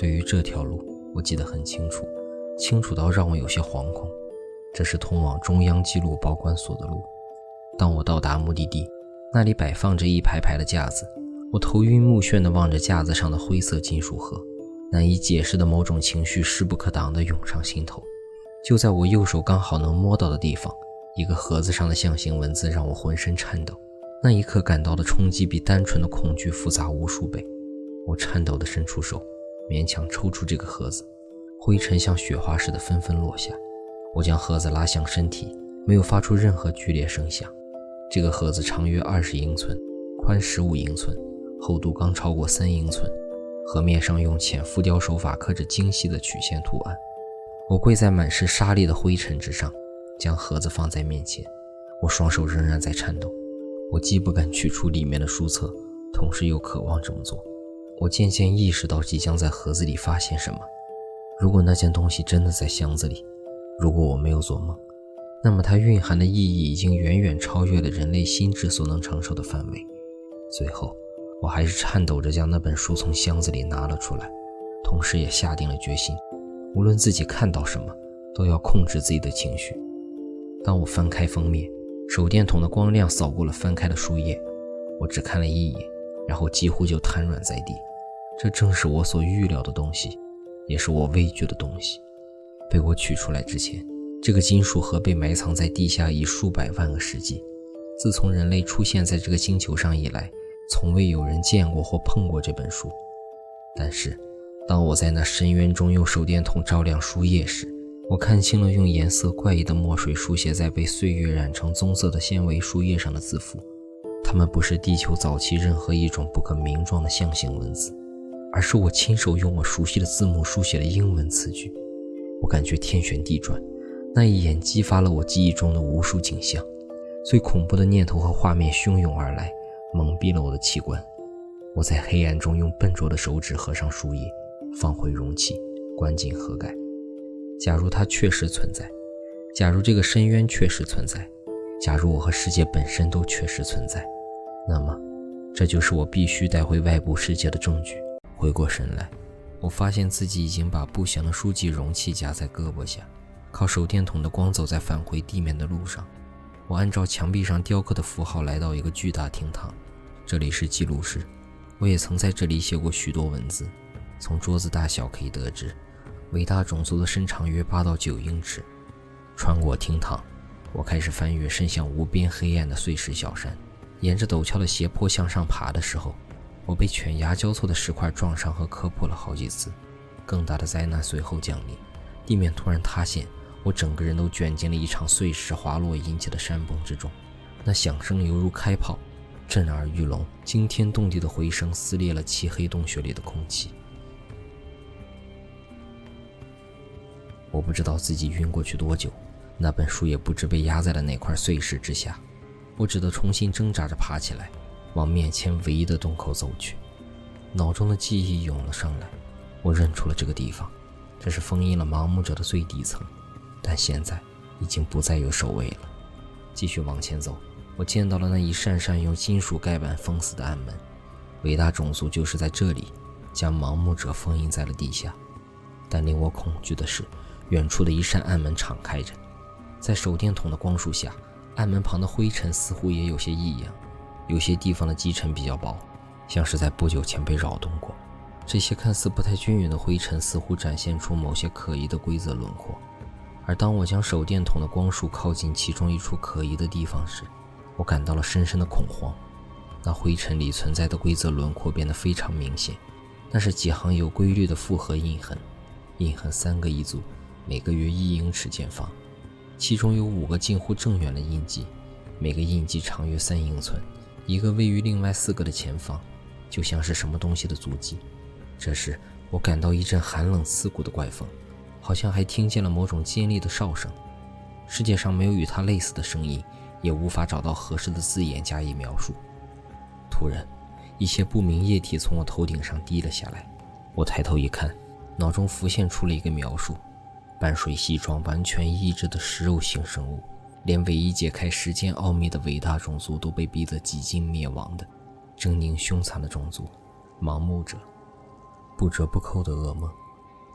对于这条路，我记得很清楚，清楚到让我有些惶恐。这是通往中央纪录保管所的路。当我到达目的地，那里摆放着一排排的架子，我头晕目眩地望着架子上的灰色金属盒，难以解释的某种情绪势不可挡地涌上心头。就在我右手刚好能摸到的地方，一个盒子上的象形文字让我浑身颤抖。那一刻感到的冲击比单纯的恐惧复杂无数倍。我颤抖地伸出手，勉强抽出这个盒子，灰尘像雪花似的纷纷落下。我将盒子拉向身体，没有发出任何剧烈声响。这个盒子长约20英寸，宽15英寸，厚度刚超过3英寸，盒面上用浅浮雕手法刻着精细的曲线图案。我跪在满是沙粒的灰尘之上，将盒子放在面前，我双手仍然在颤抖。我既不敢取出里面的书册，同时又渴望这么做。我渐渐意识到即将在盒子里发现什么。如果那件东西真的在箱子里，如果我没有做梦，那么它蕴含的意义已经远远超越了人类心智所能承受的范围。最后，我还是颤抖着将那本书从箱子里拿了出来，同时也下定了决心，无论自己看到什么，都要控制自己的情绪。当我翻开封面，手电筒的光亮扫过了翻开的书页，我只看了一眼，然后几乎就瘫软在地。这正是我所预料的东西，也是我畏惧的东西。被我取出来之前，这个金属盒被埋藏在地下已数百万个世纪。自从人类出现在这个星球上以来，从未有人见过或碰过这本书。但是当我在那深渊中用手电筒照亮书页时，我看清了用颜色怪异的墨水书写在被岁月染成棕色的纤维书页上的字符。它们不是地球早期任何一种不可名状的象形文字，而是我亲手用我熟悉的字母书写的英文词句。我感觉天旋地转，那一眼激发了我记忆中的无数景象，最恐怖的念头和画面汹涌而来，蒙蔽了我的器官。我在黑暗中用笨拙的手指合上书页，放回容器，关进盒盖。假如它确实存在，假如这个深渊确实存在，假如我和世界本身都确实存在，那么这就是我必须带回外部世界的证据。回过神来，我发现自己已经把不祥的书籍容器夹在胳膊下，靠手电筒的光走在返回地面的路上。我按照墙壁上雕刻的符号来到一个巨大厅堂，这里是记录室，我也曾在这里写过许多文字。从桌子大小可以得知，伟大种族的身长约8到9英尺。穿过厅堂，我开始翻越伸向无边黑暗的碎石小山。沿着陡峭的斜坡向上爬的时候，我被犬牙交错的石块撞伤和磕破了好几次。更大的灾难随后降临，地面突然塌陷，我整个人都卷进了一场碎石滑落引起的山崩之中。那响声犹如开炮，震耳欲聋，惊天动地的回声撕裂了漆黑洞穴里的空气。我不知道自己晕过去多久，那本书也不知被压在了哪块碎石之下。我只得重新挣扎着爬起来，往面前唯一的洞口走去。脑中的记忆涌了上来，我认出了这个地方，这是封印了盲目者的最底层，但现在已经不再有守卫了。继续往前走，我见到了那一扇扇用金属盖板封死的暗门。伟大种族就是在这里将盲目者封印在了地下。但令我恐惧的是，远处的一扇暗门敞开着，在手电筒的光束下，暗门旁的灰尘似乎也有些异样，有些地方的积尘比较薄，像是在不久前被扰动过。这些看似不太均匀的灰尘似乎展现出某些可疑的规则轮廓，而当我将手电筒的光束靠近其中一处可疑的地方时，我感到了深深的恐慌。那灰尘里存在的规则轮廓变得非常明显，那是几行有规律的复合印痕，印痕3个一组，每个约1英尺见方，其中有5个近乎正圆的印记，每个印记长约3英寸，一个位于另外4个的前方，就像是什么东西的足迹。这时我感到一阵寒冷刺骨的怪风，好像还听见了某种尖利的哨声。世界上没有与它类似的声音，也无法找到合适的字眼加以描述。突然，一些不明液体从我头顶上滴了下来，我抬头一看，脑中浮现出了一个描述：半水系状完全抑制的食肉性生物，连唯一解开时间奥秘的伟大种族都被逼得几近灭亡的狰狞凶残的种族——盲目者。不折不扣的噩梦。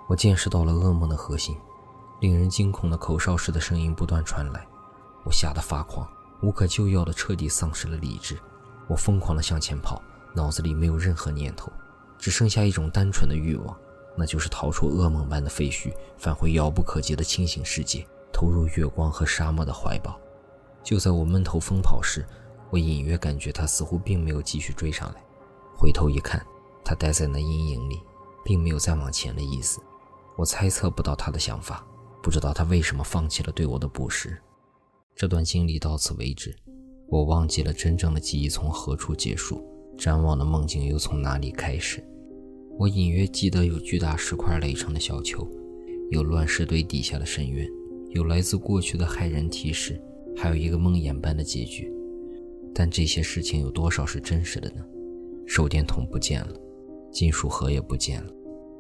我见识到了噩梦的核心，令人惊恐的口哨式的声音不断传来，我吓得发狂，无可救药的彻底丧失了理智。我疯狂地向前跑，脑子里没有任何念头，只剩下一种单纯的欲望，那就是逃出噩梦般的废墟，返回遥不可及的清醒世界，投入月光和沙漠的怀抱。就在我闷头疯跑时，我隐约感觉他似乎并没有继续追上来。回头一看，他待在那阴影里，并没有再往前的意思。我猜测不到他的想法，不知道他为什么放弃了对我的捕食。这段经历到此为止，我忘记了真正的记忆从何处结束，展望的梦境又从哪里开始。我隐约记得有巨大石块垒成的小丘，有乱石堆底下的深渊，有来自过去的骇人提示，还有一个梦魇般的结局。但这些事情有多少是真实的呢？手电筒不见了，金属盒也不见了，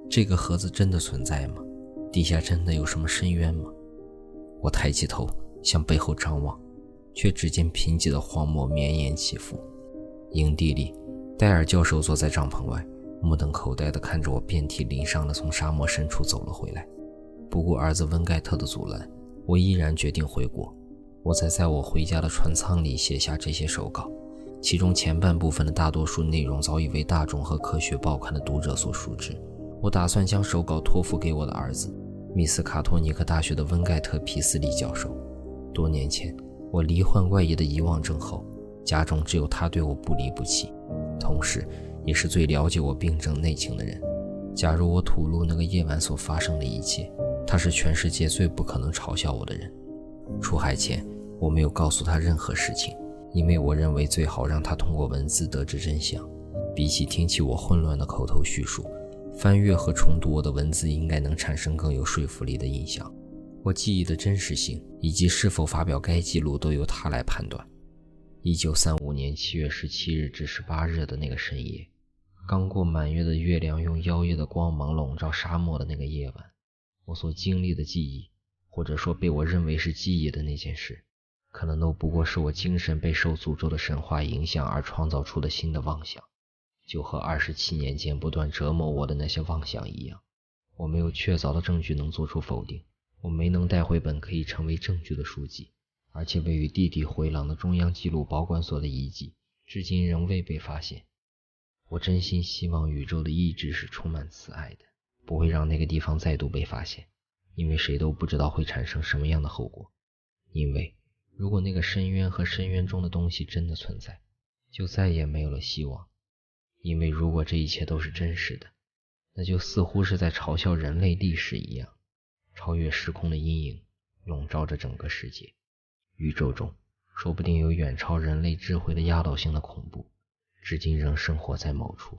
这个盒子真的存在吗？底下真的有什么深渊吗？我抬起头向背后张望，却只见贫瘠的荒漠绵延起伏。营地里，戴尔教授坐在帐篷外，目瞪口呆地看着我遍体鳞伤地从沙漠深处走了回来。不顾儿子温盖特的阻拦，我毅然决定回国。我在我回家的船舱里写下这些手稿，其中前半部分的大多数内容早已为大众和科学报刊的读者所熟知。我打算将手稿托付给我的儿子，密斯卡托尼克大学的温盖特皮斯利教授。多年前，我罹患怪异的遗忘症后，家中只有他对我不离不弃，同时也是最了解我病症内情的人。假如我吐露那个夜晚所发生的一切，他是全世界最不可能嘲笑我的人。出海前，我没有告诉他任何事情，因为我认为最好让他通过文字得知真相。比起听起我混乱的口头叙述，翻阅和重读我的文字应该能产生更有说服力的印象。我记忆的真实性以及是否发表该记录都由他来判断。1935年7月17日至18日的那个深夜，刚过满月的月亮用妖夜的光芒笼罩沙漠的那个夜晚，我所经历的记忆，或者说被我认为是记忆的那件事，可能都不过是我精神被受诅咒的神话影响而创造出的新的妄想，就和27年间不断折磨我的那些妄想一样。我没有确凿的证据能做出否定，我没能带回本可以成为证据的书籍，而且位于地底回廊的中央纪录保管所的遗迹至今仍未被发现。我真心希望宇宙的意志是充满慈爱的，不会让那个地方再度被发现，因为谁都不知道会产生什么样的后果。因为如果那个深渊和深渊中的东西真的存在，就再也没有了希望。因为如果这一切都是真实的，那就似乎是在嘲笑人类历史一样，超越时空的阴影笼罩着整个世界。宇宙中说不定有远超人类智慧的压倒性的恐怖，至今仍生活在某处。